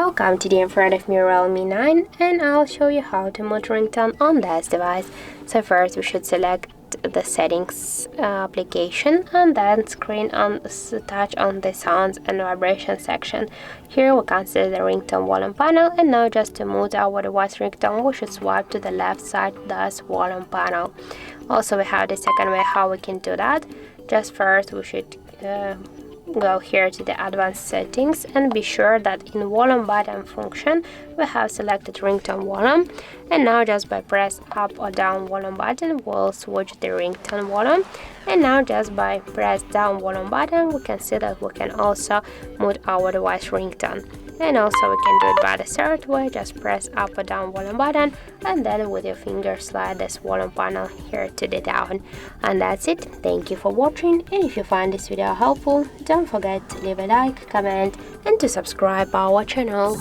Welcome to the in front of me REALME 9, and I'll show you how to mute ringtone on this device. So first we should select the settings application and then touch on the sounds and vibration section. Here we can see the ringtone volume panel, and now just to mute our device ringtone we should swipe to the left side, thus volume panel. Also we have the second way how we can do that. Just first we should go here to the advanced settings and be sure that in volume button function we have selected ringtone volume, and now just by press up or down volume button we'll switch the ringtone volume, and now just by press down volume button we can see that we can also mute our device ringtone. And also we can do it by the third way, just press up or down volume button and then with your finger slide this volume panel here to the down. And that's it. Thank you for watching, and if you find this video helpful, don't forget to leave a like, comment and to subscribe our channel.